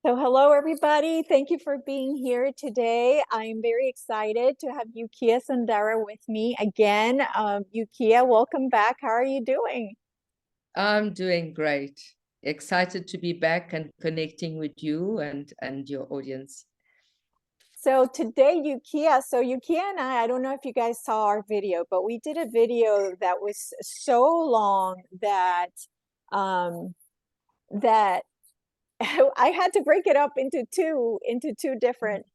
So hello, everybody. Thank you for being here today. I'm very excited to have Yukia Sandara with me again. Yukia, welcome back. How are you doing? I'm doing great. Excited to be back and connecting with you and your audience. So today, Yukia and I don't know if you guys saw our video, but we did a video that was so long that um, that I had to break it up into two different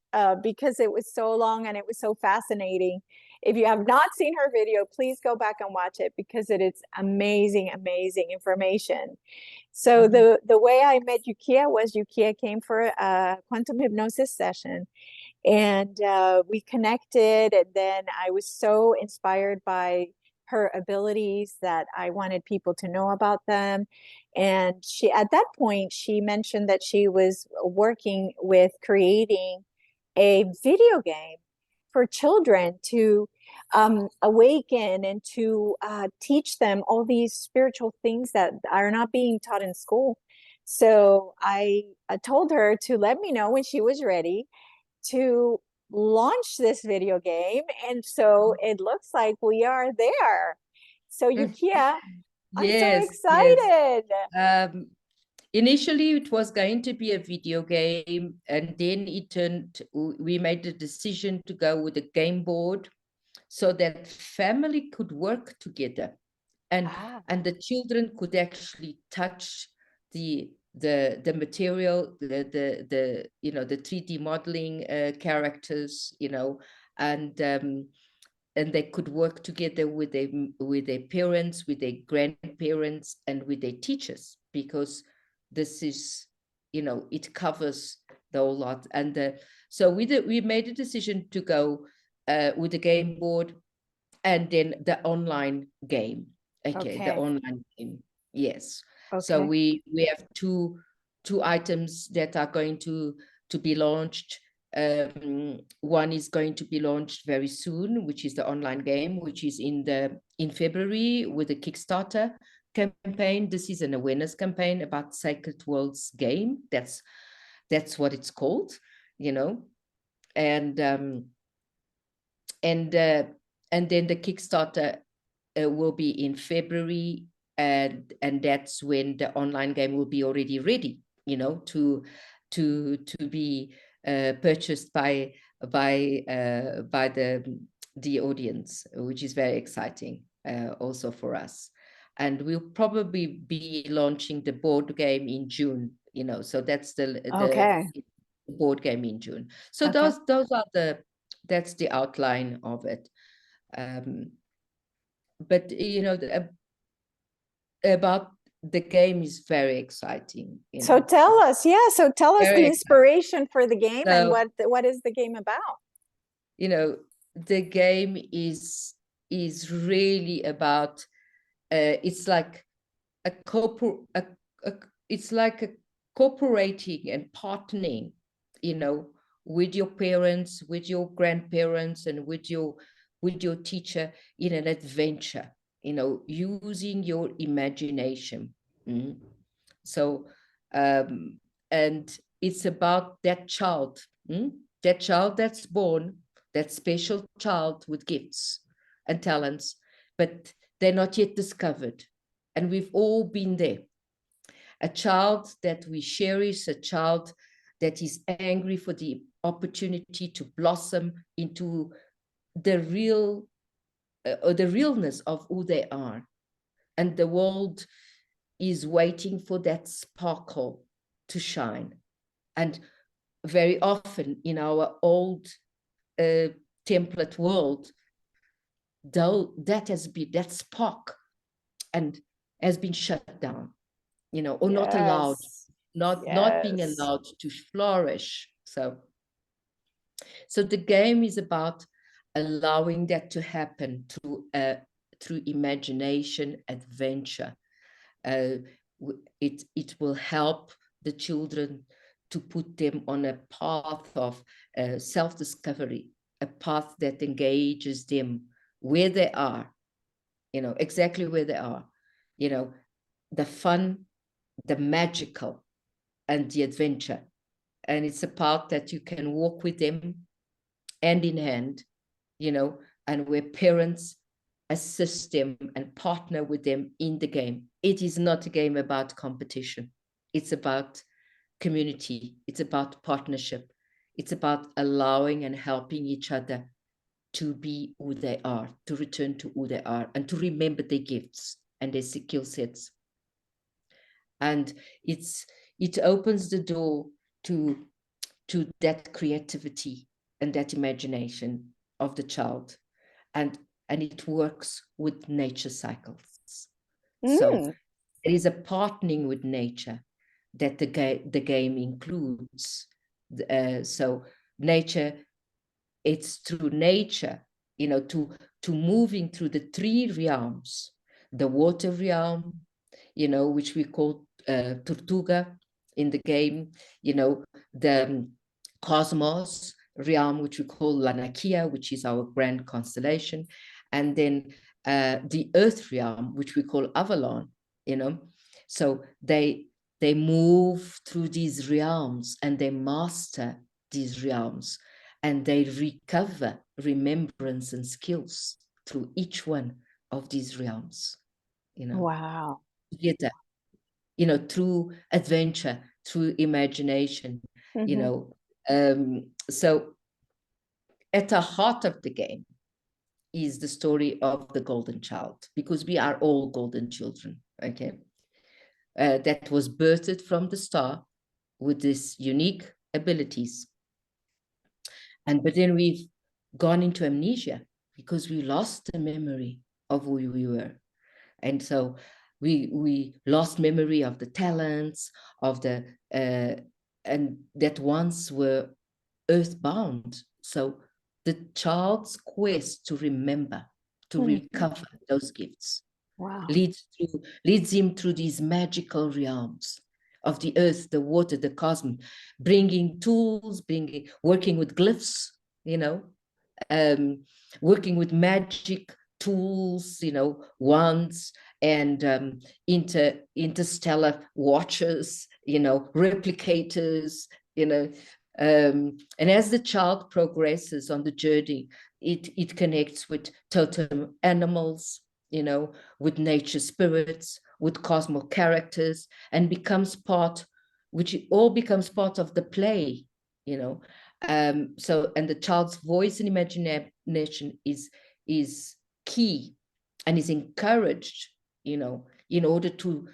because it was so long and it was so fascinating. If you have not seen her video, please go back and watch it because it is amazing, amazing information. So the way I met Yukia was Yukia came for a quantum hypnosis session, and we connected, and then I was so inspired by her abilities that I wanted people to know about them. And she, at that point, she mentioned that she was working with creating a video game for children to awaken and to teach them all these spiritual things that are not being taught in school. So I told her to let me know when she was ready to launch this video game. And so it looks like we are there. So Yukia, I'm so Yes, yes. excited. Um, Initially, it was going to be a video game, and then we made the decision to go with a game board so that family could work together and Ah, and the children could actually touch the material, the 3D modeling characters, and they could work together with their parents, with their grandparents, and with their teachers, because this is, it covers the whole lot. And so we made a decision to go with the game board and then the online game. Okay, the okay. online game. Yes. So Okay. we have two items that are going to be launched. One is going to be launched very soon, which is the online game, which is in February with a Kickstarter campaign. This is an awareness campaign about Sacred Worlds game. That's what it's called, you know. And and uh, and then the Kickstarter will be in February, and that's when the online game will be already ready, to be purchased by the audience, which is very exciting also for us. And we'll probably be launching the board game in June, so that's the Okay. board game in June. So Okay. those are that's the outline of it. But about the game is very exciting, So tell us, yeah. So tell us the very exciting. inspiration for the game and So, what is the game about? the game is really about, it's like a corpor a it's like a cooperating and partnering, with your parents, with your grandparents, and with your teacher in an adventure, using your imagination. Mm. So, and it's about that child, that child that's born, that special child with gifts and talents, but they're not yet discovered. And we've all been there. A child that we cherish, a child that is angry for the opportunity to blossom into the real, or the realness of who they are. And the world is waiting for that sparkle to shine. And very often in our old template world, though that spark and has been shut down, or not allowed, Yes. not being Yes. allowed to flourish. So the game is about allowing that to happen through imagination, adventure. uh, it will help the children to put them on a path of self-discovery, a path that engages them where they are, exactly where they are, you know, the fun, the magical, and the adventure. and it's a path that you can walk with them hand in hand, you know, and where parents assist them and partner with them in the game. It is not a game about competition. It's about community. It's about partnership. It's about allowing and helping each other to be who they are, to return to who they are, and to remember their gifts and their skill sets. And it opens the door to that creativity and that imagination of the child, and it works with nature cycles. So it is a partnering with nature that the game includes. So nature, it's through nature, you know, to moving through the three realms, the water realm, you know, which we call Tortuga in the game, you know, the cosmos realm, which we call Lanakia, which is our grand constellation, and then the earth realm, which we call Avalon, you know. So they move through these realms and they master these realms, and they recover remembrance and skills through each one of these realms, you know. Wow. Together, you know, through adventure, through imagination, you know. So at the heart of the game is the story of the golden child, because we are all golden children, okay? That was birthed from the star with these unique abilities. But then we've gone into amnesia because we lost the memory of who we were. And so we lost memory of the talents, of the, and that once were earthbound. So the child's quest to remember, to recover those gifts, wow, leads him through these magical realms of the earth, the water, the cosmos, bringing tools, working with glyphs, you know, working with magic tools, you know, wands and interstellar watches, you know, replicators, you know. And as the child progresses on the journey, it connects with totem animals, you know, with nature spirits, with cosmic characters, and becomes part, which it all becomes part of the play, you know. So, and the child's voice and imagination is key and is encouraged, you know, in order to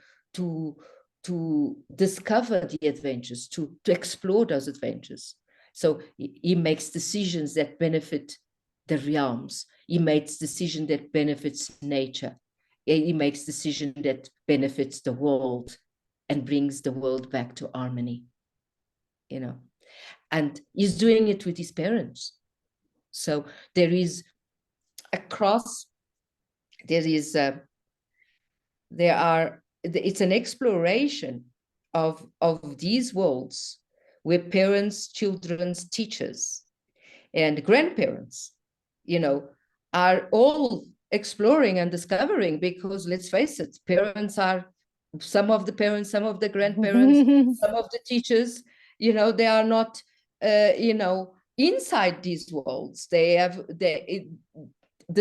discover the adventures, to explore those adventures. So he makes decisions that benefit the realms. He makes decision that benefits nature. He makes decision that benefits the world and brings the world back to harmony, you know. And he's doing it with his parents. So there is across, it's an exploration of these worlds where parents, children, teachers, and grandparents, you know, are all exploring and discovering, because let's face it, some of the grandparents, some of the teachers, you know, they are not, you know, inside these worlds. The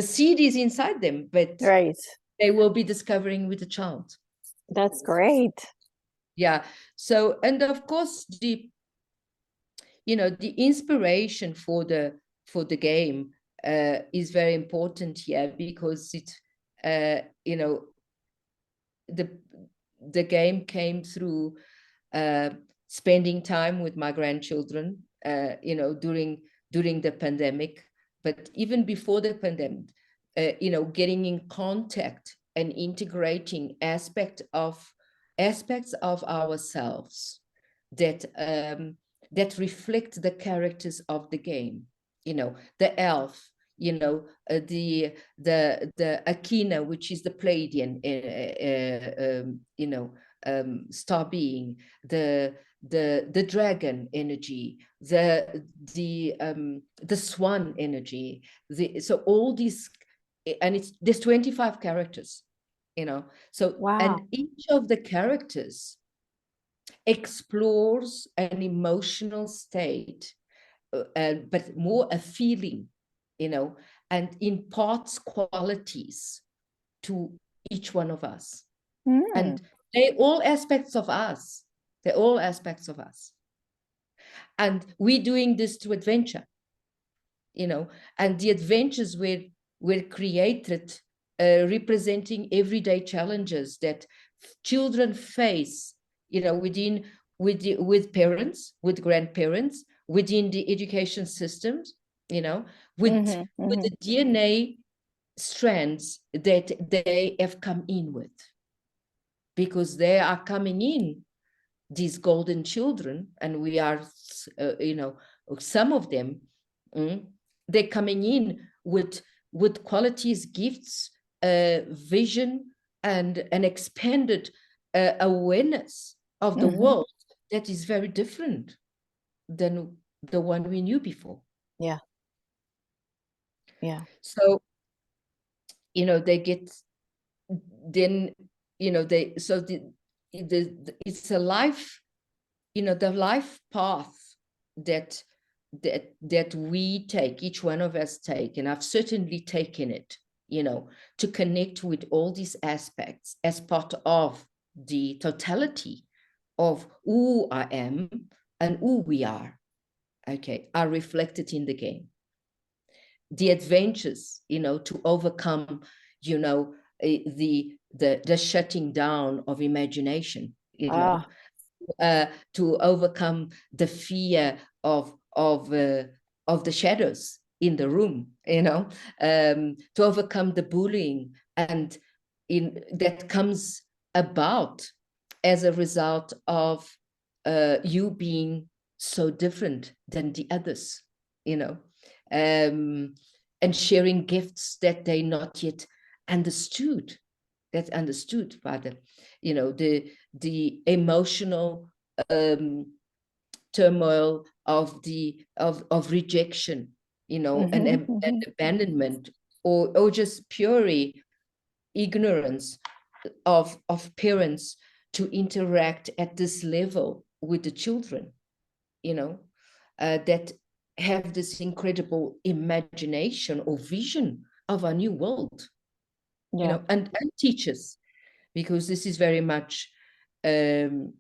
seed is inside them, but right. they will be discovering with the child. That's great. Yeah. So, and of course, the inspiration for the game is very important here, because you know, the game came through spending time with my grandchildren, you know, during the pandemic, but even before the pandemic, you know, getting in contact and integrating aspects of ourselves that reflect the characters of the game. You know, the elf, you know, the Akina, which is the Pleiadian, you know, star being, the dragon energy, the swan energy, so all these, and there's 25 characters, you know. So, wow, and each of the characters explores an emotional state, but more a feeling, and imparts qualities to each one of us. And they're all aspects of us. They're all aspects of us. And we're doing this to adventure, and the adventures were created representing everyday challenges that children face, with parents, with grandparents, within the education systems, with the DNA strands that they have come in with, because they are coming in, these golden children, and we are, some of them, they're coming in with qualities, gifts, vision, and an expanded awareness of the world that is very different than the one we knew before. Yeah. So, they get, then, it's a life, the life path that we take, each one of us take, and I've certainly taken it, to connect with all these aspects as part of the totality of who I am and who we are, are reflected in the game. The adventures, to overcome, the shutting down of imagination, to overcome the fear of the shadows in the room, to overcome the bullying and that comes about as a result of you being so different than the others, and sharing gifts that they not yet understood, by the emotional turmoil of rejection, and abandonment, or just purely ignorance of parents to interact at this level with the children, that have this incredible imagination or vision of a new world, and teachers, because this is very much, one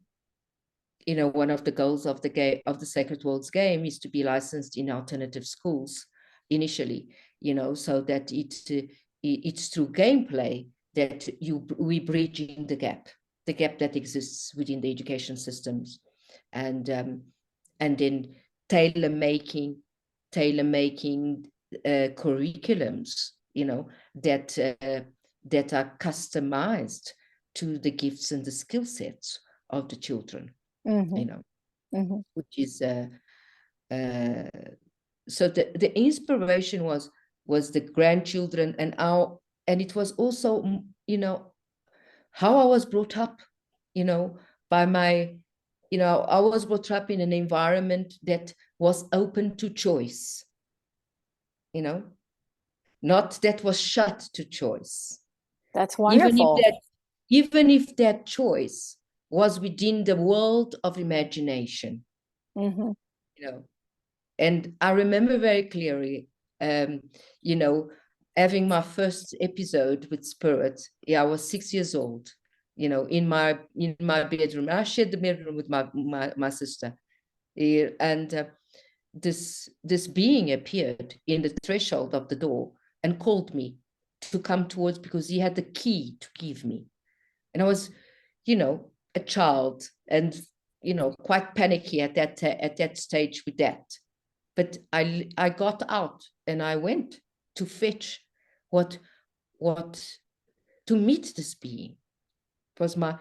of the goals of the Sacred Worlds game is to be licensed in alternative schools initially, so that it's through gameplay that we bridging the gap that exists within the education systems, and then tailor making curriculums, that are customized to the gifts and the skill sets of the children, which is so the inspiration was the grandchildren, and it was also, how I was brought up, by my, I was brought up in an environment that was open to choice, not that was shut to choice. That's wonderful. Even if that choice was within the world of imagination, and I remember very clearly, having my first episode with spirit. I was 6 years old, in my bedroom. I shared the bedroom with my sister, and this being appeared in the threshold of the door and called me to come towards, because he had the key to give me. And I was, a child, and quite panicky at that stage with that. But I got out and I went to fetch to meet this being. It was my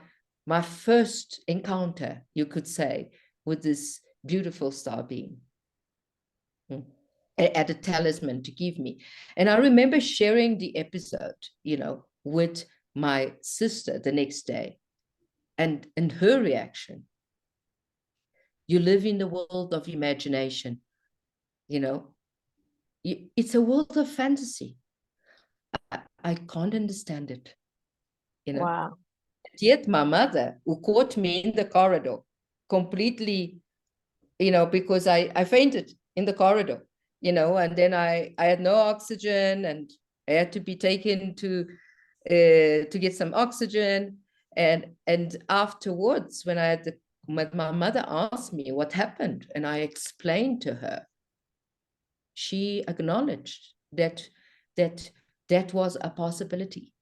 first encounter, you could say, with this beautiful star being. At a talisman to give me. And I remember sharing the episode, with my sister the next day, and her reaction. You live in the world of imagination, it's a world of fantasy. I can't understand it, Wow. Yet my mother, who caught me in the corridor, completely, because I fainted in the corridor, and then I had no oxygen, and I had to be taken to get some oxygen. And afterwards, when my mother asked me what happened, and I explained to her, she acknowledged that was a possibility.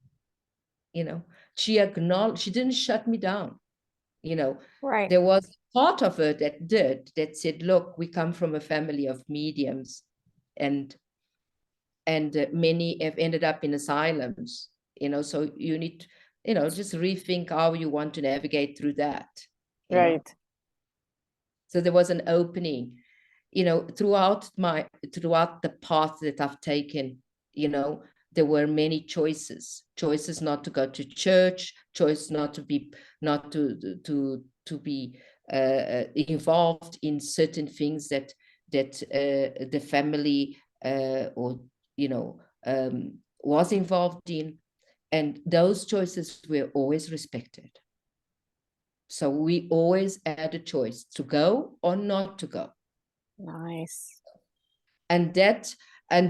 She acknowledged, she didn't shut me down. Right. There was part of her that said, look, we come from a family of mediums, and many have ended up in asylums, so you need, just rethink how you want to navigate through that. Right. So there was an opening, throughout the path that I've taken, there were many choices not to go to church, choice not to be involved in certain things that the family or was involved in, and those choices were always respected. So we always had a choice to go or not to go. Nice. And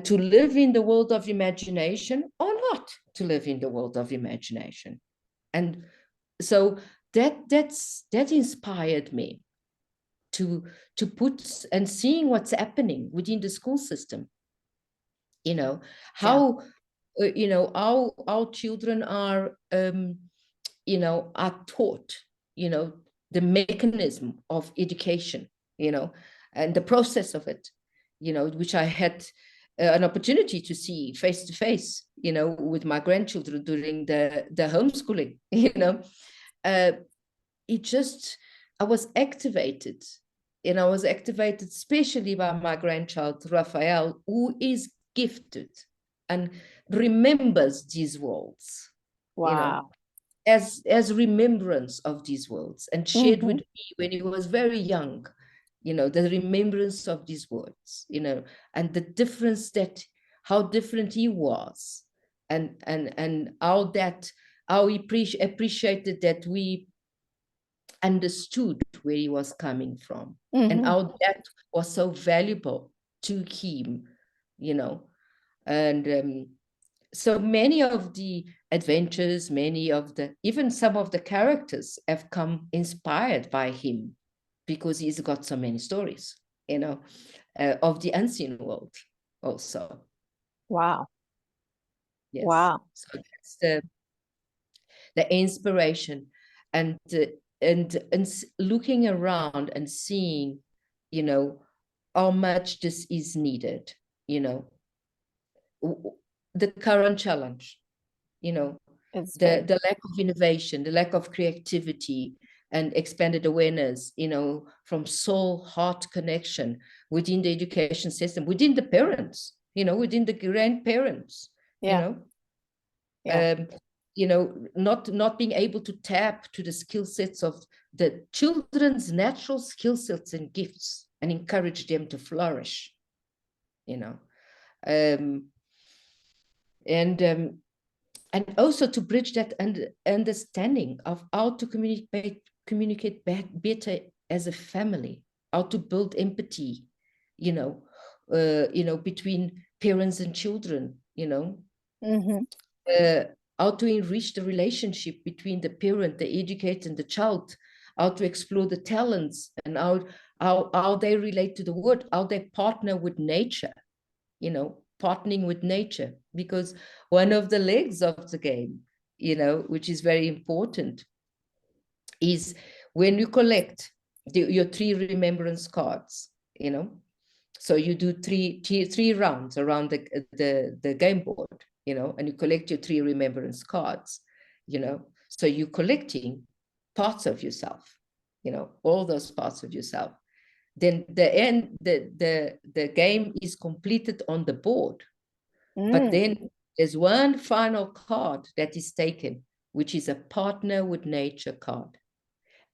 to live in the world of imagination or not to live in the world of imagination. And so that inspired me to put and seeing what's happening within the school system. How our children are taught, the mechanism of education, and the process of it, which I had an opportunity to see face to face, with my grandchildren during the homeschooling. I was activated, and I was activated especially by my grandchild Raphael, who is gifted and remembers these worlds. Wow. As remembrance of these words, and shared with me when he was very young, the remembrance of these words, and the difference, how different he was, and how he appreciated that we understood where he was coming from, and how that was so valuable to him, and so many of the adventures, even some of the characters have come inspired by him, because he's got so many stories, of the unseen world also. Wow. Yes. Wow. So that's the inspiration, and looking around and seeing, how much this is needed, the current challenge, the lack of innovation, the lack of creativity and expanded awareness, from soul-heart connection within the education system, within the parents, within the grandparents, not being able to tap to the skill sets of the children's natural skill sets and gifts, and encourage them to flourish, and also to bridge that understanding of how to communicate better as a family, how to build empathy, between parents and children, how to enrich the relationship between the parent, the educator, and the child, how to explore the talents, and how they relate to the world, how they partner with nature, partnering with nature, because one of the legs of the game, which is very important, is when you collect your 3 remembrance cards, so you do three rounds around the game board, and you collect your 3 remembrance cards, so you're collecting parts of yourself, all those parts of yourself. Then the game is completed on the board. But then there's one final card that is taken, which is a partner with nature card.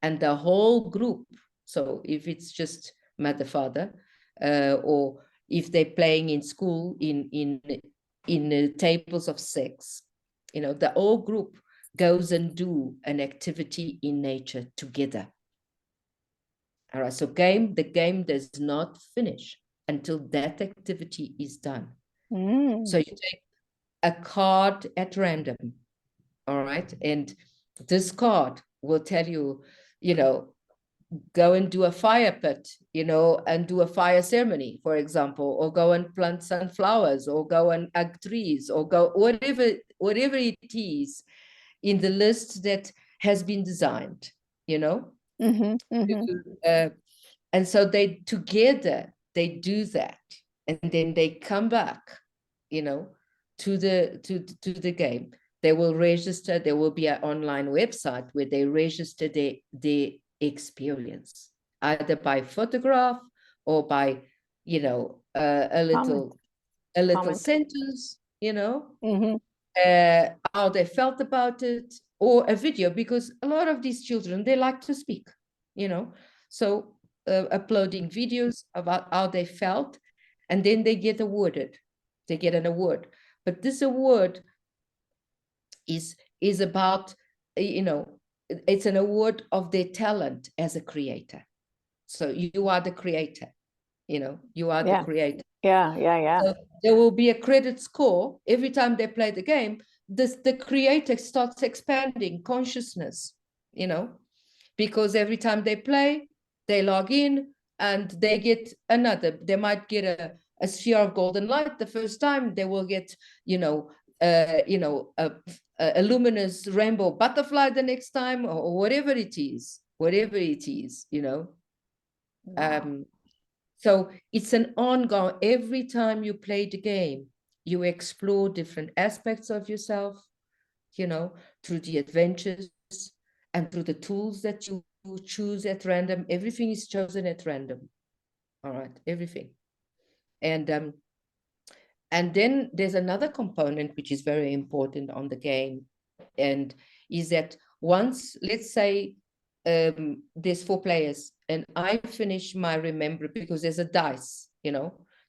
And the whole group, so if it's just mother, father, or if they're playing in school in tables of 6, the whole group goes and do an activity in nature together. All right, so the game does not finish until that activity is done. So you take a card at random, all right? And this card will tell you, go and do a fire pit, and do a fire ceremony, for example, or go and plant sunflowers, or go and hug trees, or go whatever it is in the list that has been designed, and so they together they do that, and then they come back, to the game. They will register. There will be an online website where they register their experience, either by photograph or by, a little sentence, how they felt about it, or a video, because a lot of these children, they like to speak, so uploading videos about how they felt, and then they get awarded. They get an award, but this award is about, it's an award of their talent as a creator. So you are the creator, you are the creator. So there will be a credit score every time they play the game. The creator starts expanding consciousness, because every time they play, they log in and they get they might get a sphere of golden light the first time. They will get, a luminous rainbow butterfly the next time, or whatever it is, Wow. So it's an ongoing, every time you play the game, you explore different aspects of yourself, through the adventures and through the tools that you choose at random. Everything is chosen at random. All right, everything. And then there's another component which is very important on the game, and is that once, let's say, there's 4 players, and I finish my remember, because there's a dice,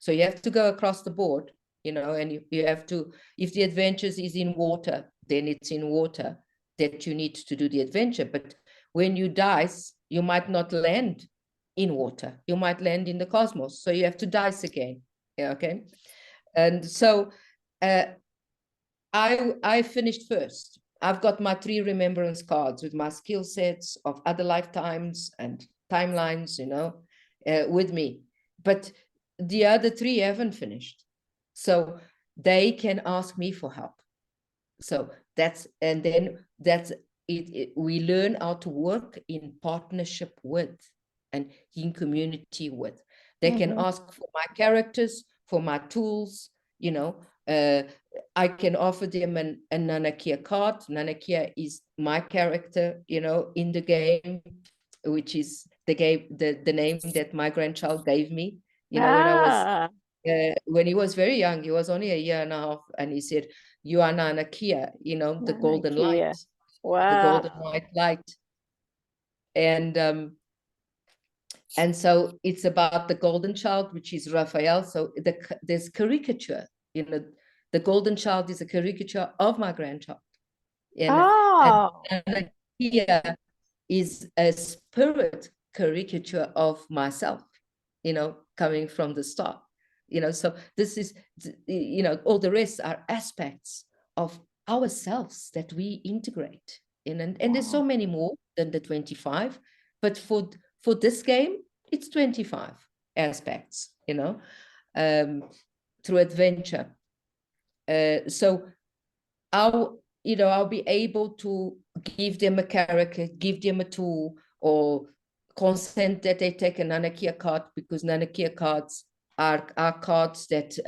so you have to go across the board, and you have to, if the adventures is in water, then it's in water that you need to do the adventure. But when you dice, you might not land in water, you might land in the cosmos, so you have to dice again. Okay. And so I finished first. I've got my 3 remembrance cards with my skill sets of other lifetimes and timelines, with me. But the other 3 haven't finished. So they can ask me for help. So that's it. We learn how to work in partnership with and in community with. They can ask for my characters, for my tools, I can offer them a Nanakia card. Nanakia is my character, in the game, which is the name that my grandchild gave me. When he was very young, he was only a year and a half, and he said, "You are Nanakia, the golden light, the golden white light." And so it's about the golden child, which is Raphael. So there's caricature, the golden child is a caricature of my grandchild. And Nanakia is a spirit caricature of myself, coming from the star. So this is, all the rest are aspects of ourselves that we integrate in. And there's so many more than the 25, but for this game, it's 25 aspects, through adventure. So I'll be able to give them a character, give them a tool, or consent that they take a Nanakia card, because Nanakia cards are cards that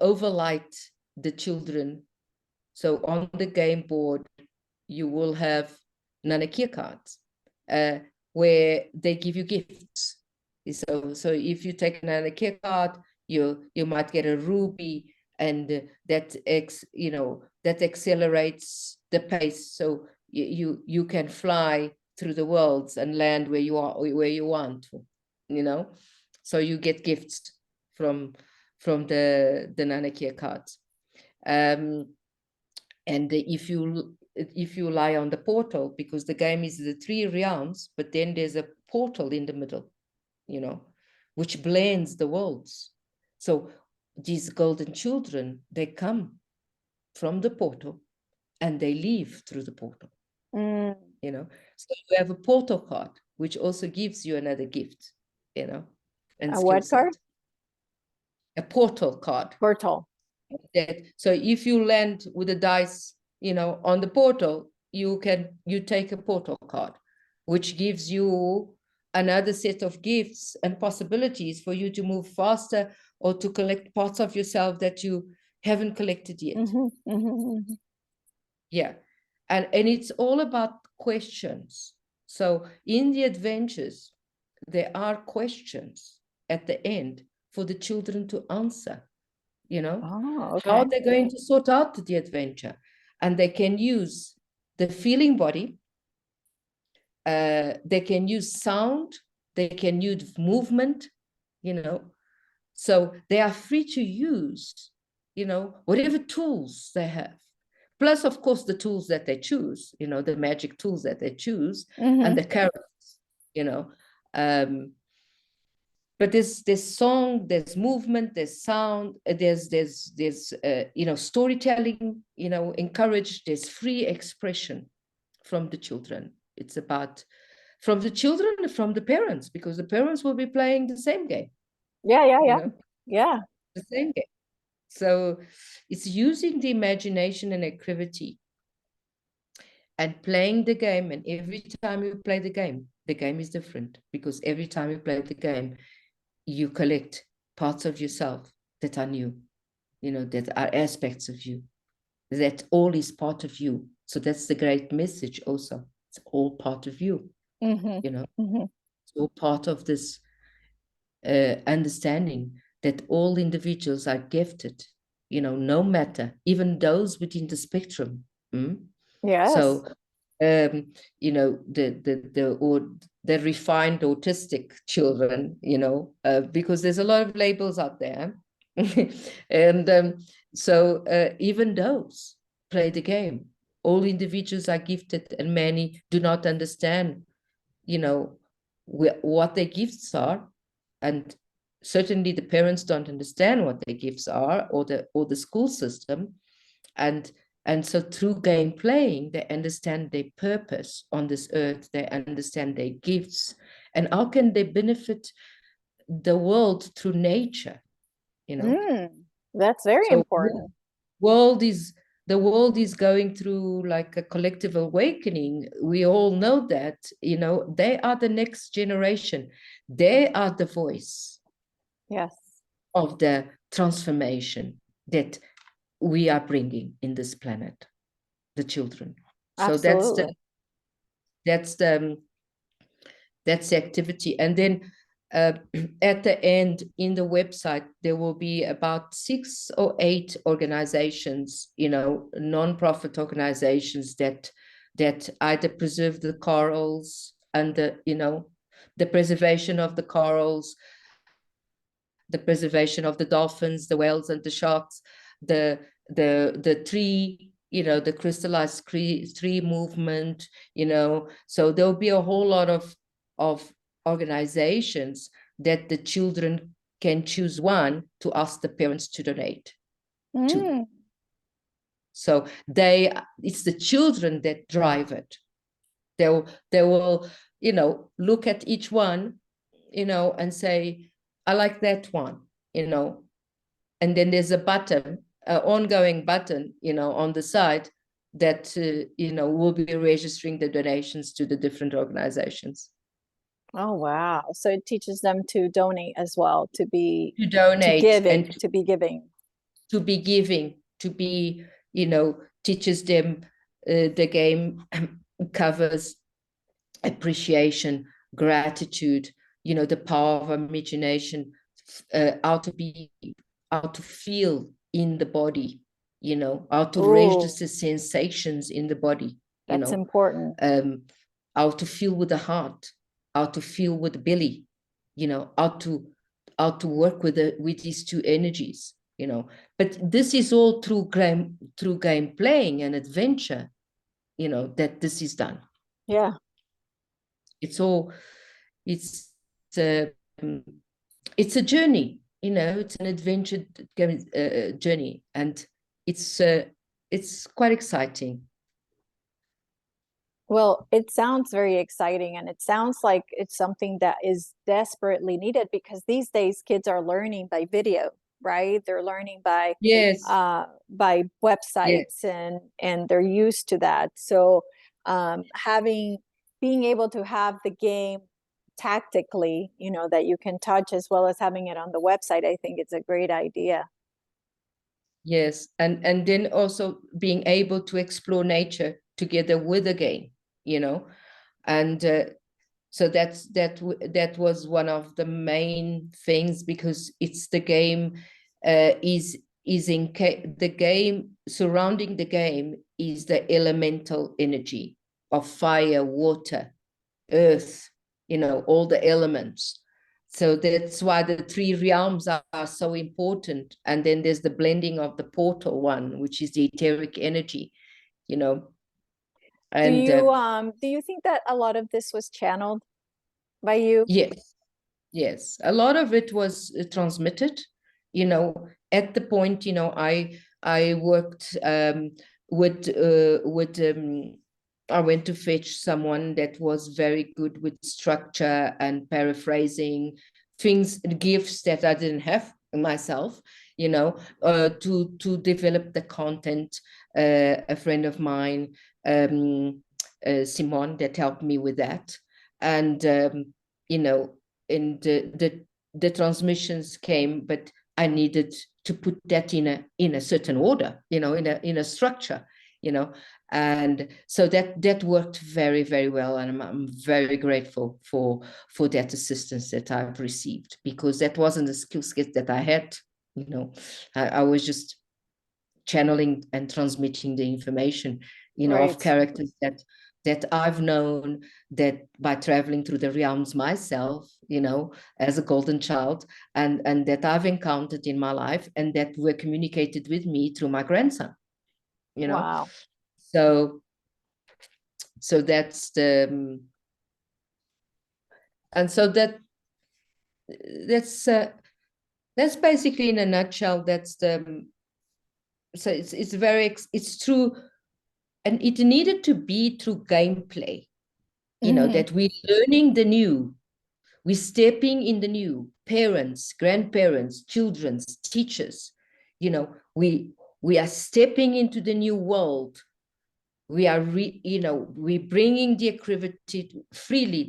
overlight the children. So on the game board, you will have Nanakia cards where they give you gifts. So if you take a Nanakia card, you might get a ruby, and that accelerates the pace, so you can fly through the worlds and land where you want to, so you get gifts from the Nanakia cards. And if you if you lie on the portal, because the game is the 3 realms, but then there's a portal in the middle, which blends the worlds. So these golden children, they come from the portal and they leave through the portal. So you have a portal card, which also gives you another gift, and a what card? A portal card. Portal. So if you land with a dice, on the portal, you take a portal card, which gives you another set of gifts and possibilities for you to move faster or to collect parts of yourself that you haven't collected yet. Yeah. And it's all about questions. So in the adventures, there are questions at the end for the children to answer, Oh, okay. how they're going to sort out the adventure. And they can use the feeling body, they can use sound, they can use movement, so they are free to use, whatever tools they have. Plus, of course, the tools that they choose, the magic tools that they choose, and the characters, but there's song, there's movement, there's sound, there's storytelling, encouraged. There's free expression from the children. It's about from the children and from the parents, because the parents will be playing the same game. Yeah. The same game. So it's using the imagination and activity and playing the game. And every time you play the game is different, because every time you play the game, you collect parts of yourself that are new, that are aspects of you, that all is part of you. So that's the great message also. It's all part of you, It's all part of this understanding that all individuals are gifted, no matter, even those within the spectrum. Yes. So, the refined autistic children, because there's a lot of labels out there. And so even those play the game. All individuals are gifted, and many do not understand, what their gifts are. And certainly the parents don't understand what their gifts are, or the school system. And so through game playing, they understand their purpose on this earth, they understand their gifts, and how can they benefit the world through nature, That's very important. The world is going through like a collective awakening. We all know that, they are the next generation. They are the voice. Yes. Of the transformation that we are bringing in this planet, the children. Absolutely. So that's the activity. And then at the end, in the website, there will be about 6 or 8 organizations, non-profit organizations that either preserve the corals and the preservation of the corals, the preservation of the dolphins, the whales, and the sharks, the tree, the crystallized tree movement, So there'll be a whole lot of organizations that the children can choose one to ask the parents to donate to. So it's the children that drive it. They will, look at each one, and say, I like that one, and then there's a button, an ongoing button, on the side that, will be registering the donations to the different organizations. Oh, wow. So it teaches them to donate as well, to donate, to be giving. Teaches them the game covers appreciation, gratitude, the power of imagination, how to feel in the body, how to register sensations in the body. That's important. How to feel with the heart, how to feel with the belly, how to work with these two energies, But this is all through game playing and adventure, that this is done. Yeah. It's all, it's uh, it's a journey, it's an adventure journey, and it's quite exciting. Well, it sounds very exciting, and it sounds like it's something that is desperately needed, because these days kids are learning by video, right? They're learning by Yes, yes, websites, and they're used to that. So being able to have the game tactically, that you can touch, as well as having it on the website, I think it's a great idea. yes, and then also being able to explore nature together with the game, and so that was one of the main things, because it's the game is in the game, surrounding the game is the elemental energy of fire, water, earth, all the elements. So that's why the three realms are so important. And then there's the blending of the portal one, which is the etheric energy, Do and you think that a lot of this was channeled by you? yes. Yes, a lot of it was transmitted, at the point, I worked with I went to fetch someone that was very good with structure and paraphrasing things, gifts that I didn't have myself, to develop the content. A friend of mine, Simon, that helped me with that. And you know and the transmissions came, but I needed to put that in a certain order, in a structure, and so that worked very, very well, and I'm very grateful for that assistance that I've received, because that wasn't a skill set that I had. I was just channeling and transmitting the information, of Right. characters that I've known, that by traveling through the realms myself, as a golden child, and that I've encountered in my life, and that were communicated with me through my grandson, you know. Wow. So that's and so that's basically, in a nutshell, that's so it's true, and it needed to be through gameplay, Hmm. that we're learning the new, we're stepping in the new, parents, grandparents, children's, teachers, we are stepping into the new world. We are we're bringing the accredited freely,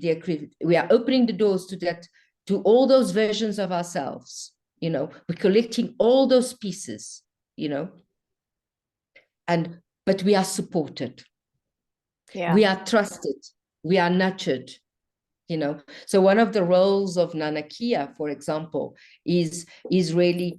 we are opening the doors to that, to all those versions of ourselves. We're collecting all those pieces, but we are supported, Yeah. we are trusted, we are nurtured. So one of the roles of Nanakia, for example, is really,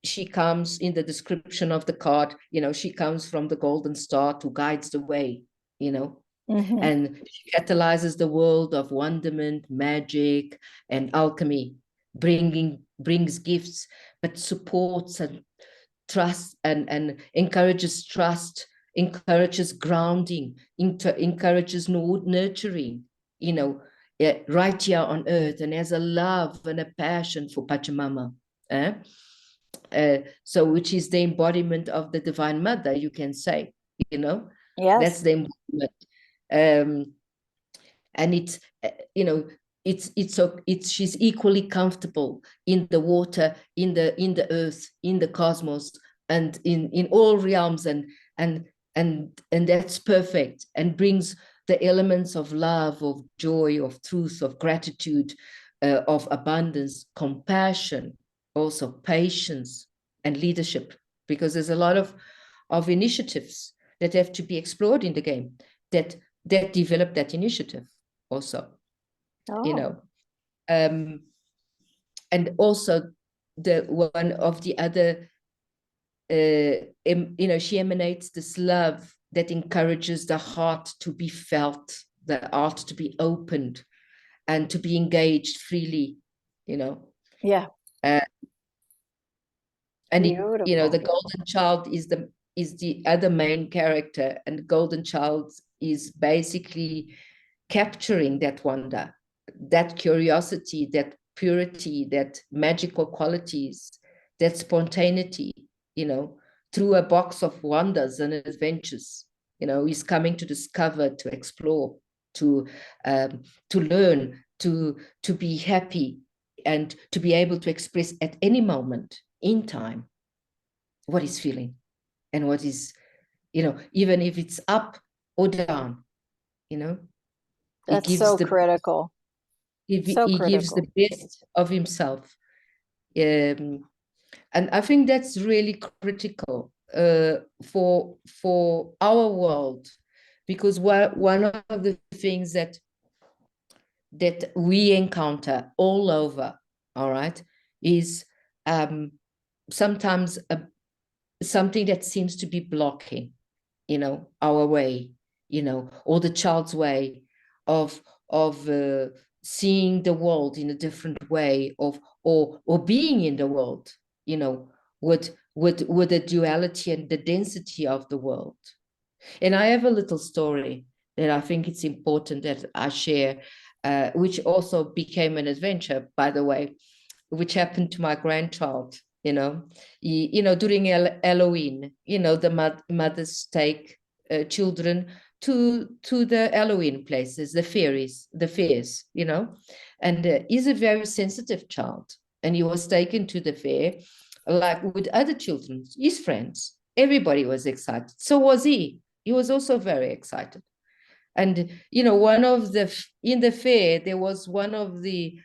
she comes in the description of the card, she comes from the golden star to guides the way, Hmm. and she catalyzes the world of wonderment, magic, and alchemy, brings gifts, but supports and trust, and encourages trust, encourages grounding, encourages nurturing, right here on earth, and has a love and a passion for Pachamama. Eh? So which is the embodiment of the Divine Mother, you can say, that's Yes. the embodiment. And it's it's she's equally comfortable in the water, in the earth, in the cosmos, and in all realms, and that's perfect, and brings the elements of love, of joy, of truth, of gratitude, of abundance, compassion, also patience and leadership, because there's a lot of initiatives that have to be explored in the game, that develop that initiative also, you Oh, know. Um, and also the one of the other, she emanates this love that encourages the heart to be felt, the heart to be opened, and to be engaged freely, you know. yeah. Uh, and the Beautiful. golden child is is the other main character, and Golden Child is basically capturing that wonder, that curiosity, that purity, that magical qualities, that spontaneity, through a box of wonders and adventures. He's coming to discover, to explore, to learn, to be happy, and to be able to express at any moment in time what he's feeling, and what is, even if it's up or down, he That's gives so the critical. So he gives the critical. best of himself. And I think that's really critical for our world, because one of the things that we encounter all over, all right, is sometimes something that seems to be blocking, our way, or the child's way of seeing the world in a different way, or being in the world, with the duality and the density of the world. And I have a little story that I think it's important that I share, which also became an adventure, by the way, which happened to my grandchild. During Halloween, the mothers take children to the Halloween places, the fairs, and he's a very sensitive child, and he was taken to the fair, like with other children, his friends. Everybody was excited. So was he. He was also very excited. And in the fair, there was one of the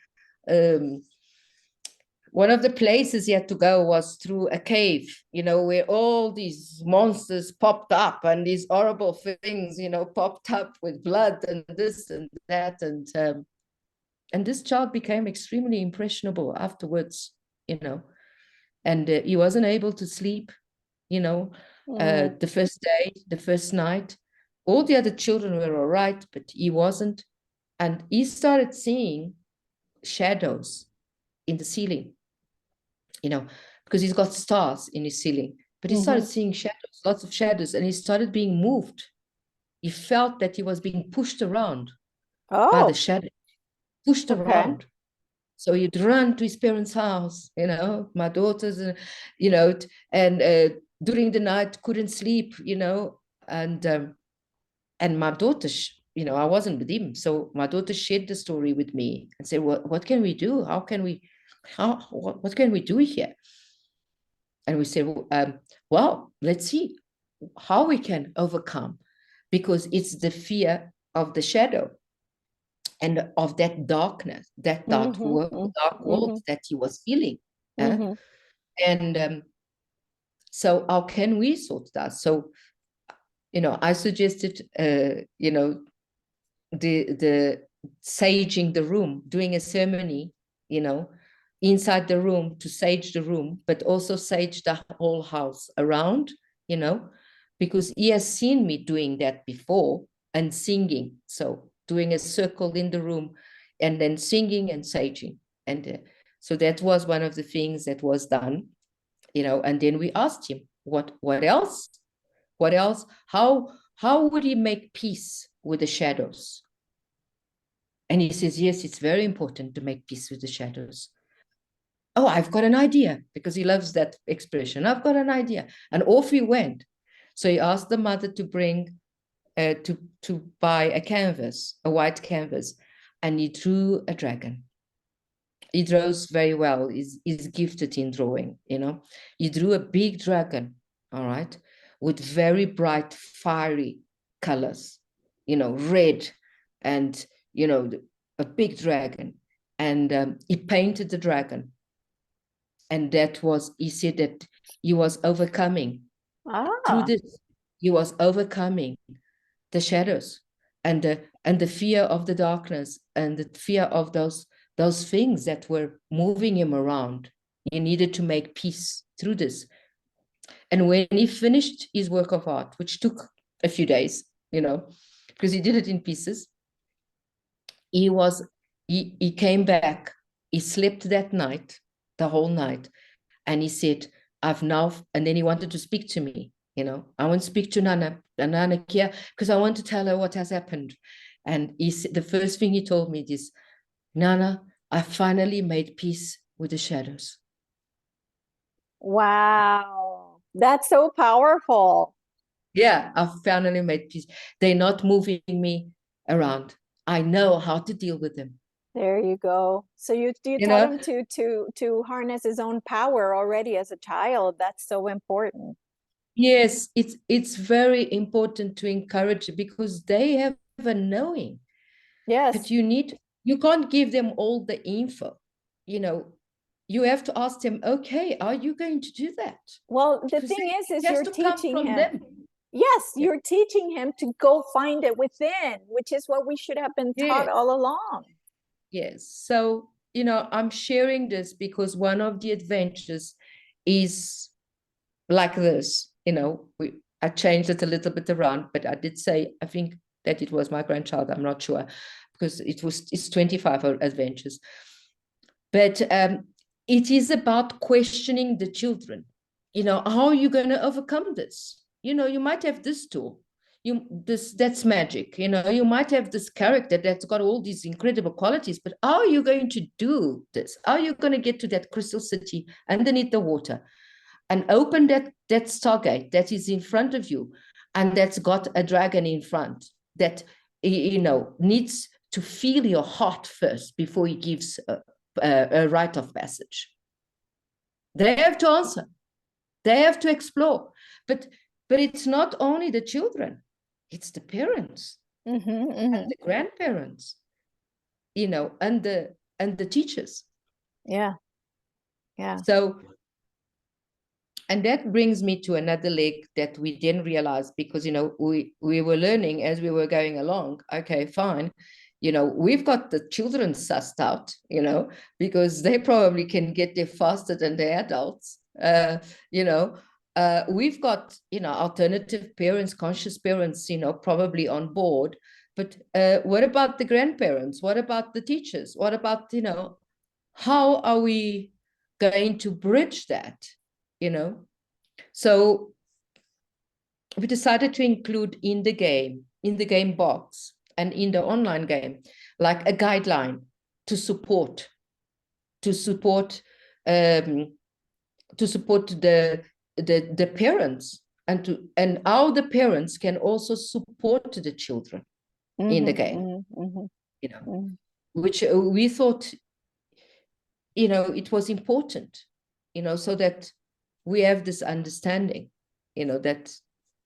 places he had to go was through a cave, where all these monsters popped up, and these horrible things, popped up with blood and this and that. And this child became extremely impressionable afterwards, and he wasn't able to sleep, the first day, the first night. All the other children were all right, but he wasn't. And he started seeing shadows in the ceiling, because he's got stars in his ceiling. But he started seeing shadows, lots of shadows, and he started being moved. He felt that he was being pushed around by the shadow, pushed around. So he'd run to his parents' house, my daughters, and during the night couldn't sleep, and my daughter, I wasn't with him, so my daughter shared the story with me and said, what can we do? What can we do here? And we said, well, let's see how we can overcome, because it's the fear of the shadow and of that darkness, that dark world that he was feeling. And so how can we sort that? So, I suggested, the saging the room, doing a ceremony, inside the room to sage the room, but also sage the whole house around, because he has seen me doing that before, and singing. So doing a circle in the room and then singing and saging. And so that was one of the things that was done, and then we asked him, what else? What else? How would he make peace with the shadows? And he says, yes, it's very important to make peace with the shadows. Oh, I've got an idea, because he loves that expression. I've got an idea. And off he went. So he asked the mother to bring, to buy a canvas, a white canvas, and he drew a dragon. He draws very well. He's gifted in drawing, He drew a big dragon, all right, with very bright, fiery colors, red, and, a big dragon. And he painted the dragon. And he said that he was overcoming through this. He was overcoming the shadows and the fear of the darkness, and the fear of those things that were moving him around. He needed to make peace through this. And when he finished his work of art, which took a few days, because he did it in pieces, he came back. He slept that night, the whole night. And he said, and then he wanted to speak to me, I want to speak to Nana Kia, because I want to tell her what has happened. And the first thing he told me is, Nana, I finally made peace with the shadows. Wow. That's so powerful. Yeah, I finally made peace. They're not moving me around. I know how to deal with them. There you go. So you taught him to harness his own power already as a child. That's so important. Yes, it's very important to encourage, because they have a knowing. Yes. But you can't give them all the info. You have to ask them, okay, are you going to do that? Well, the thing is you're teaching him. Yes, you're teaching him to go find it within, which is what we should have been taught all along. Yes. So, I'm sharing this because one of the adventures is like this. I changed it a little bit around, but I did say, I think that it was my grandchild. I'm not sure, because it's 25 adventures. But it is about questioning the children. How are you going to overcome this? You might have this tool. That's magic. You might have this character that's got all these incredible qualities, but how are you going to do this? How are you going to get to that crystal city underneath the water and open that stargate that is in front of you, and that's got a dragon in front that needs to feel your heart first before he gives a rite of passage? They have to answer. They have to explore. But it's not only the children, it's the parents and the grandparents, and the teachers. Yeah. So, and that brings me to another leg that we didn't realize, because we were learning as we were going along. Okay, fine. We've got the children sussed out, because they probably can get there faster than the adults. We've got, alternative parents, conscious parents, probably on board. But what about the grandparents? What about the teachers? What about, how are we going to bridge that? So we decided to include in the game box and in the online game, like a guideline to support the parents, and how the parents can also support the children in the game, which we thought, it was important, so that we have this understanding, that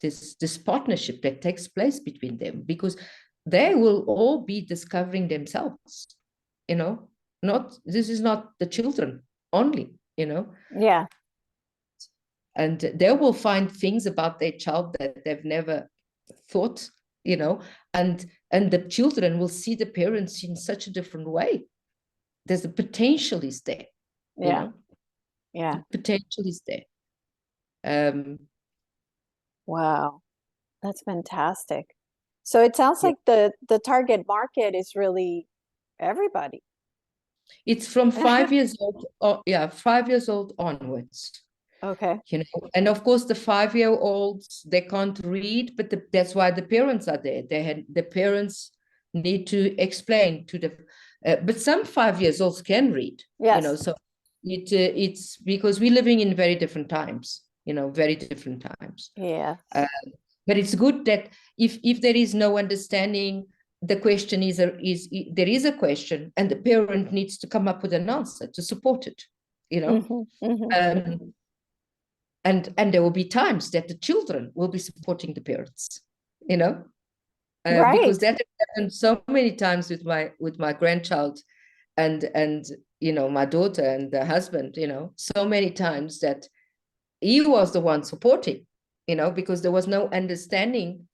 this partnership that takes place between them, because they will all be discovering themselves, this is not the children only, Yeah. and they will find things about their child that they've never thought, and the children will see the parents in such a different way. There's a potential is there. Yeah. The potential is there. Wow, that's fantastic. So it sounds like the target market is really everybody. It's from 5 years old. 5 years old onwards. Okay. And of course the 5-year-olds, they can't read, but that's why the parents are there. The parents need to explain to the, but some 5-year-olds can read. Yes. So it's because we're living in very different times. Very different times. Yeah. But it's good that if there is no understanding, the question is there is a question, and the parent needs to come up with an answer to support it. And there will be times that the children will be supporting the parents. Right. Because that happened so many times with my grandchild, and my daughter and the husband. So many times that he was the one supporting, because there was no understanding,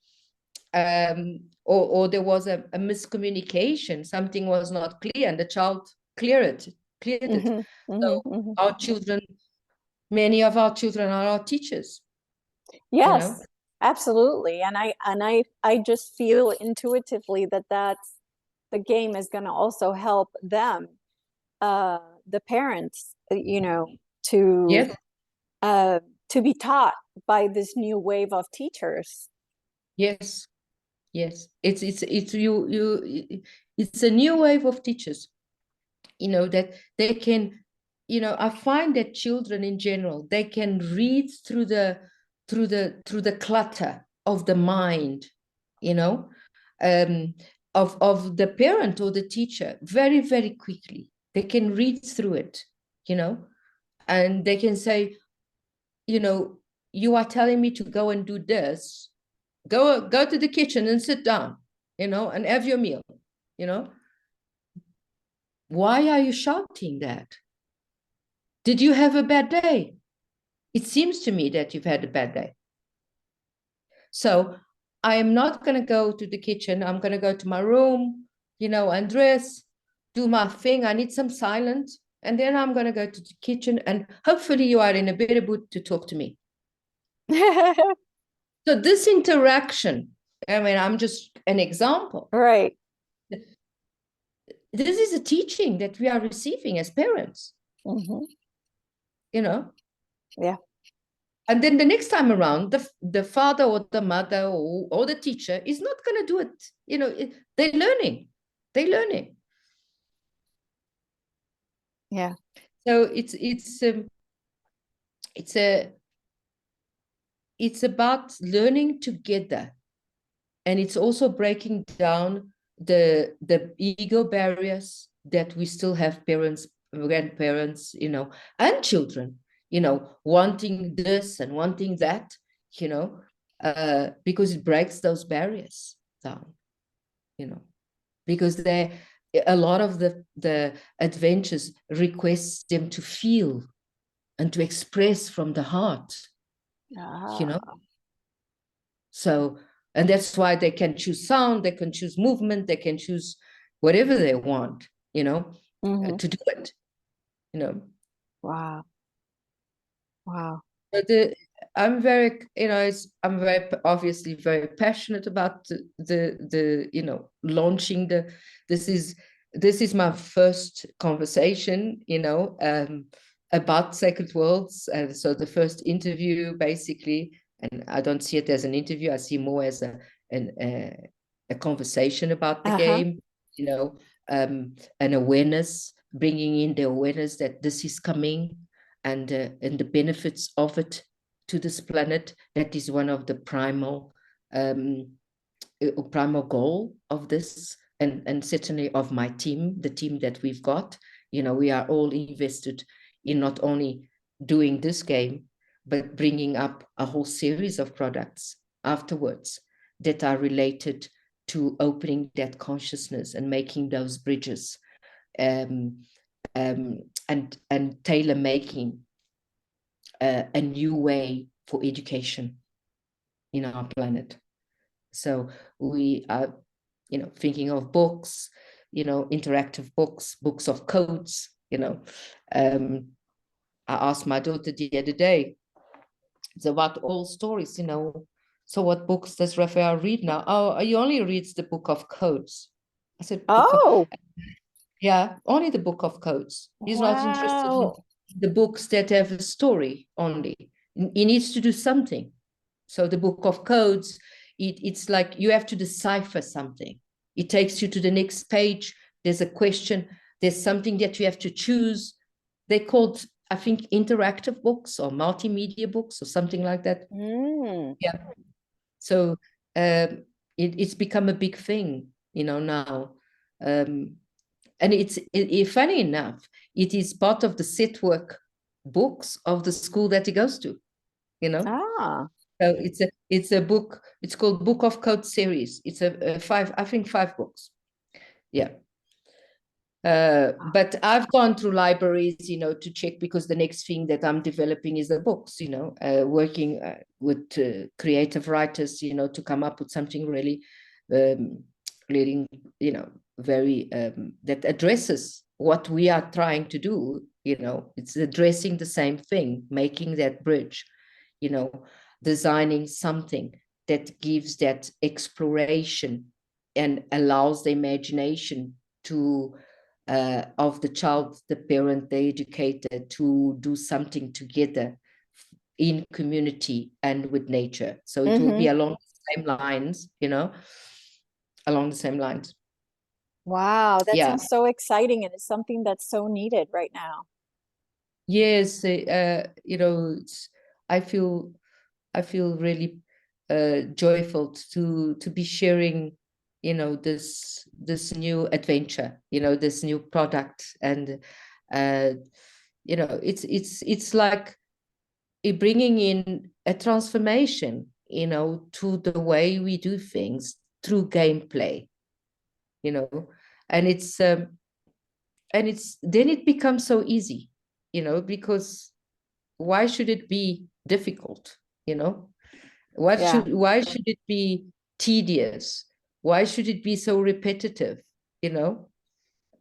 or there was a miscommunication. Something was not clear, and the child cleared it. So our children, many of our children are our teachers. Yes, absolutely. And I just feel intuitively that the game is going to also help them, the parents, to be taught by this new wave of teachers. Yes, yes. It's it's a new wave of teachers, that they can, I find that children in general, they can read through the clutter of the mind, um, of the parent or the teacher very, very quickly. They can read through it, and they can say, you are telling me to go and do this. Go to the kitchen and sit down, and have your meal, Why are you shouting that? Did you have a bad day? It seems to me that you've had a bad day. So I am not going to go to the kitchen. I'm going to go to my room, undress, do my thing. I need some silence. And then I'm going to go to the kitchen, and hopefully you are in a better mood to talk to me. So this interaction, I mean, I'm just an example. Right. This is a teaching that we are receiving as parents. Mm-hmm. Yeah. And then the next time around, the father or the mother or the teacher is not going to do it. They're learning. Yeah. So it's about learning together, and it's also breaking down the ego barriers that we still have, parents, grandparents, and children, wanting this and wanting that, because it breaks those barriers down, because a lot of the adventures request them to feel and to express from the heart, So, and that's why they can choose sound, they can choose movement, they can choose whatever they want, Mm-hmm. to do it, Wow. But I'm very, I'm very obviously very passionate about launching this is my first conversation, about Sacred Worlds. And so the first interview basically, and I don't see it as an interview, I see more as a conversation about the game, an awareness, bringing in the awareness that this is coming, and the benefits of it to this planet. That is one of the primal goal of this, and certainly of my team, the team that we've got. We are all invested in not only doing this game, but bringing up a whole series of products afterwards that are related to opening that consciousness and making those bridges, and tailor making a new way for education in our planet. So we are, thinking of books, interactive books of codes. I asked my daughter the other day, it's about all stories, So what books does Raphael read now? Oh, he only reads the book of codes. I said, yeah, only the book of codes. He's not interested in the books that have a story only. He needs to do something. So the book of codes, it's like you have to decipher something. It takes you to the next page. There's a question. There's something that you have to choose. They're called, I think, interactive books or multimedia books or something like that. Yeah. So it's become a big thing, now. And it's funny enough, it is part of the set work books of the school that he goes to, So it's a book. It's called Book of Code series. It's a 5 books. Yeah. But I've gone through libraries, to check, because the next thing that I'm developing is the books, working with creative writers, to come up with something really, really, very, that addresses what we are trying to do. It's addressing the same thing, making that bridge, designing something that gives that exploration and allows the imagination to of the child, the parent, the educator, to do something together in community and with nature. So it will be along the same lines, along the same lines. Wow, that Yeah. sounds so exciting, and it's something that's so needed right now. Yes, I feel really joyful to be sharing, this new adventure, this new product, and it's like bringing in a transformation, to the way we do things through gameplay, and it's then it becomes so easy, because why should it be difficult, Yeah. why should it be tedious? Why should it be so repetitive?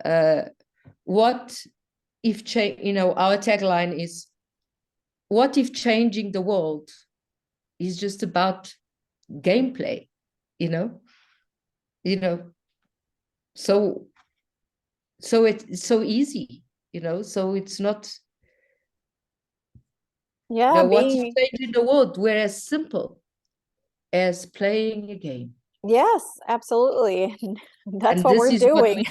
Uh, what if our tagline is, what if changing the world is just about gameplay? you know you know so it's so easy, so it's not, Yeah, what if being, changing the world were as simple as playing a game. yes, absolutely. That's And what this we're is what doing.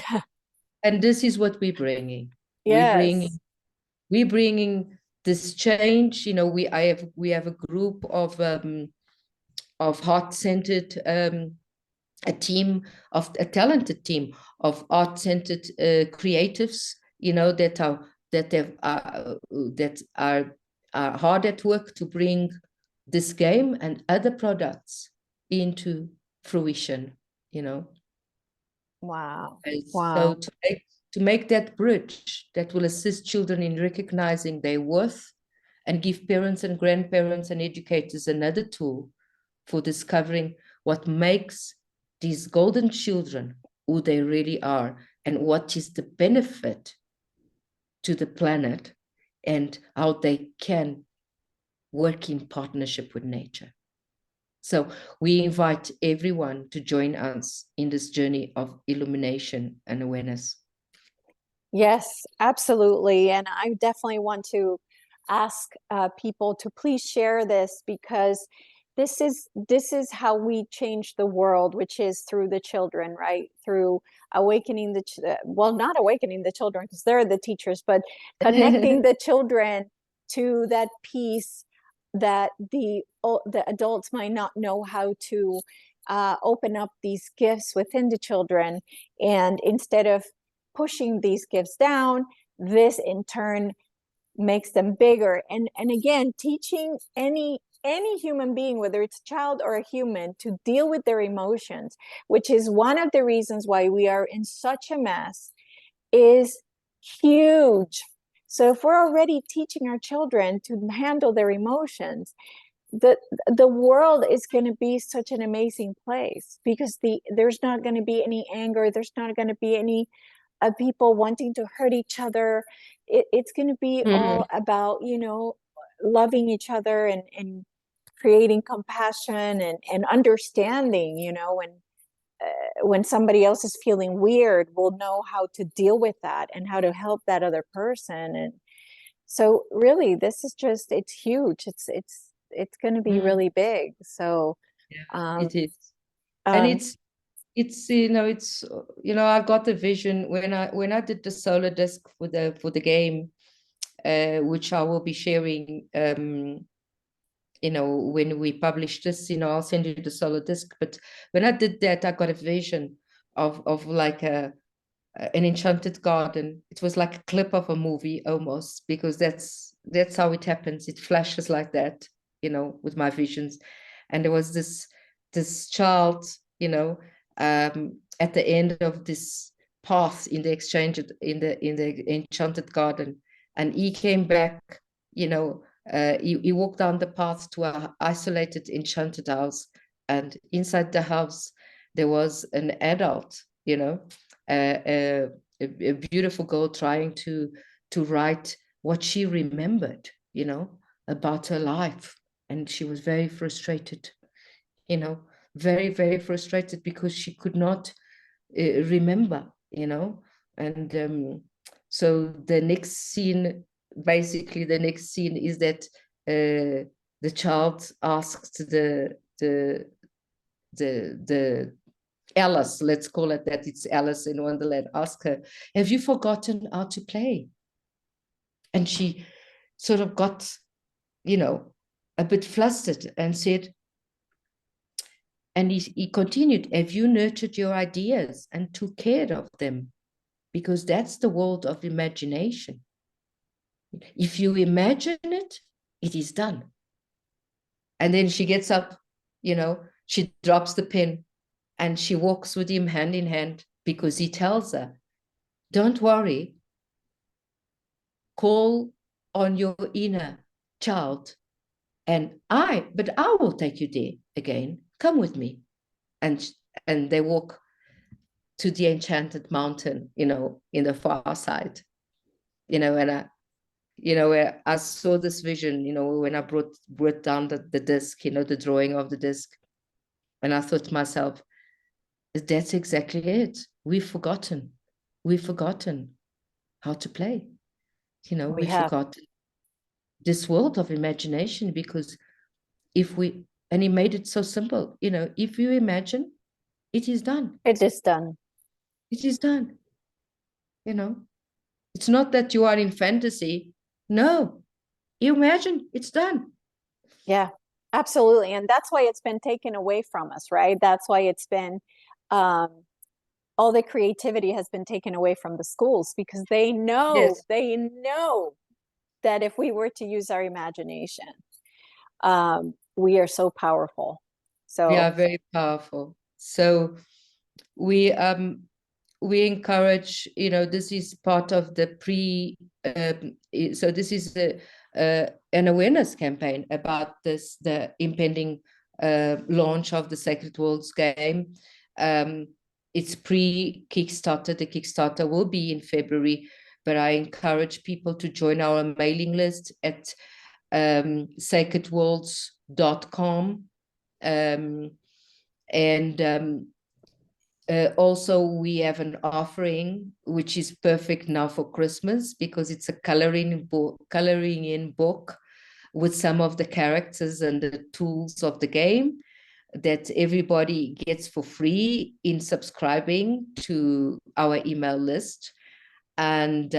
we're bringing. we Yes. bringing we bringing this change. We have a group of heart-centered, a talented team of art-centered creatives, that are hard at work to bring this game and other products into fruition. Wow. And so Wow. to make that bridge that will assist children in recognizing their worth, and give parents and grandparents and educators another tool for discovering what makes these golden children who they really are, and what is the benefit to the planet, and how they can work in partnership with nature. So we invite everyone to join us in this journey of illumination and awareness. Yes, absolutely. And I definitely want to ask people to please share this, because this is how we change the world, which is through the children, right? Through awakening well, not awakening the children because they're the teachers, but connecting the children to that piece that the adults might not know how to open up these gifts within the children, and instead of pushing these gifts down, this in turn makes them bigger. And again, teaching any human being, whether it's a child or a human, to deal with their emotions, which is one of the reasons why we are in such a mess, is huge. So if we're already teaching our children to handle their emotions, the the world is going to be such an amazing place, because there's not going to be any anger, there's not going to be any people wanting to hurt each other. It's going to be all about, loving each other, and creating compassion, and understanding, when somebody else is feeling weird, we'll know how to deal with that and how to help that other person. And so really, this is just, it's huge. It's going to be really big. So Yeah, um it is. And um I got the vision when I did the solar disc for the game, which I will be sharing, when we publish this, I'll send you the solar disc. But when I did that, I got a vision of like an enchanted garden. It was like a clip of a movie almost, because that's how it happens. It flashes like that, with my visions. And there was this child, at the end of this path in the exchange in the enchanted garden, and he came back. He walked down the path to an isolated enchanted house, and inside the house there was an adult, a, a beautiful girl trying to write what she remembered, about her life. And she was very frustrated, very, very frustrated, because she could not remember, and so basically the next scene is that the child asks the Alice, let's call it that, it's Alice in Wonderland, ask her, have you forgotten how to play? And she sort of got, a bit flustered and said, and he continued, have you nurtured your ideas and took care of them? Because that's the world of imagination. If you imagine it, it is done. And then she gets up, she drops the pen and she walks with him hand in hand, because he tells her, don't worry, call on your inner child, but I will take you there again. Come with me. And they walk to the enchanted mountain, in the far side, and where I saw this vision, when I brought down the disc, the drawing of the disc. And I thought to myself, that's exactly it. We've forgotten how to play. We We have. forgot this world of imagination, because and he made it so simple, if you imagine, it is done. It is done. It is done. It's not that you are in fantasy. No, you imagine, it's done. Yeah, absolutely. And that's why it's been taken away from us, right? That's why it's been, all the creativity has been taken away from the schools, because they know Yes. that if we were to use our imagination, we are so powerful. We So are very powerful. So we encourage, this is part of the so this is an awareness campaign about the impending launch of the Sacred Worlds game. It's pre-Kickstarter. The Kickstarter will be in February, but I encourage people to join our mailing list at sacredworlds.com. Also, we have an offering which is perfect now for Christmas, because it's a coloring in book with some of the characters and the tools of the game that everybody gets for free in subscribing to our email list. And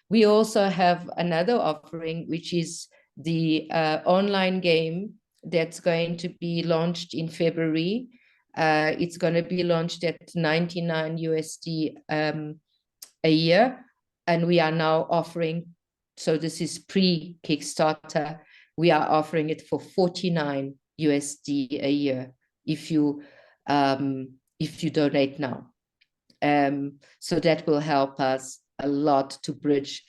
we also have another offering, which is the online game that's going to be launched in February. It's going to be launched at 99 USD a year. And we are now offering, so this is pre-Kickstarter, we are offering it for 49 USD a year if you donate now. So that will help us a lot to bridge,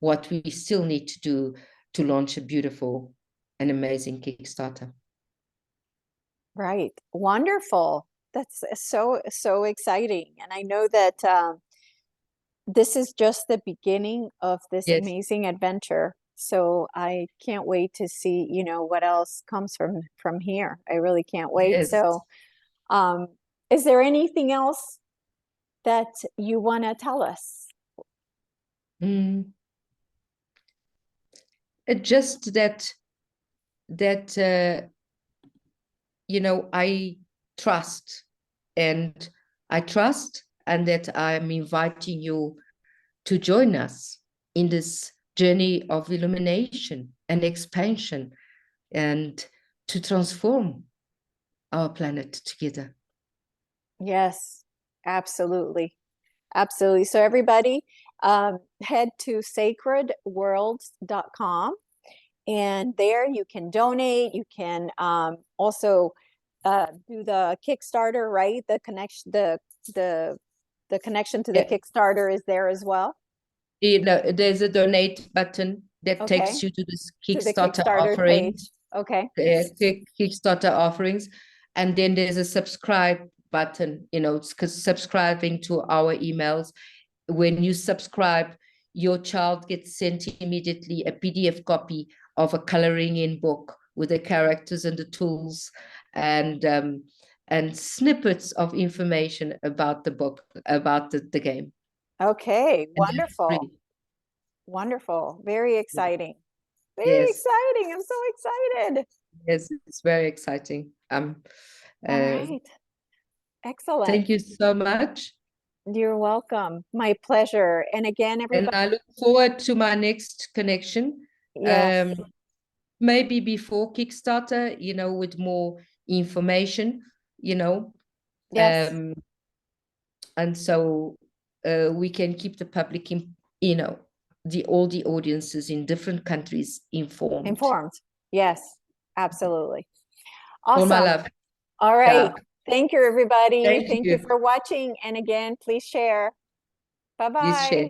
what we still need to do to launch a beautiful and amazing Kickstarter. right, wonderful. That's so exciting. And I know that this is just the beginning of this Yes. amazing adventure. So I can't wait to see, what else comes from here. I really can't wait. Yes. So is there anything else that you want to tell us? Just that I trust, and that I'm inviting you to join us in this journey of illumination and expansion, and to transform our planet together. Yes, absolutely. Absolutely. So everybody, head to sacredworlds.com, and there you can donate. You can also do the Kickstarter, right? The connection, the connection to the Kickstarter is there as well. There's a donate button that takes you to this Kickstarter offering. Page. Okay. Kickstarter offerings, and then there's a subscribe button. Because subscribing to our emails, when you subscribe, your child gets sent immediately a PDF copy of a coloring in book with the characters and the tools and snippets of information about the book, about the game. Okay, wonderful. Wonderful. Very exciting. Very Yes, exciting. I'm so excited. yes, it's very exciting. All right. Excellent. Thank you so much. You're welcome. My pleasure. And again, And everybody, I look forward to my next connection. yes, Maybe before Kickstarter, you know, with more information, you know. yes, And so we can keep the public, you know, all the audiences in different countries informed. informed. Yes, absolutely. All my Awesome. love. All right. Ciao. Thank you, everybody. Thank Thank you you. for watching. And again, please share. Please Bye-bye. share.